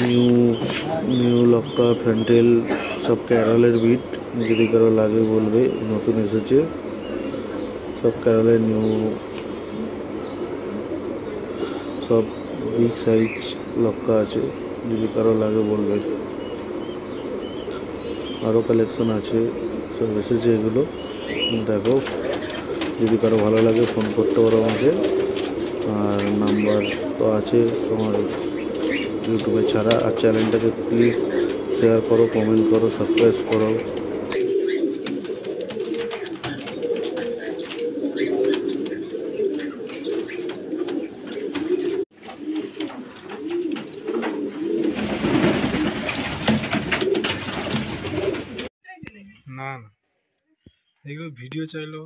New new লঙ্কা fantail সব ক্যারলের bit, যদি কারো লাগে বলবে, নতুন এসেছে সব ক্যারলের নিউ, সব বিগ সাইজ লঙ্কা আছে, যদি কারো লাগে বলবে। আরও কালেকশন আছে, সব এসেছে এগুলো, দেখো যদি কারো ভালো লাগে ফোন করতে পারো আমাকে। আর নাম্বার তো আছে তোমার ইউটিউবে ছাড়া। আর চ্যানেলটাকে প্লিজ শেয়ার করো, কমেন্ট করো, সাবস্ক্রাইব করো। না না, এগুলো ভিডিও চাইলো।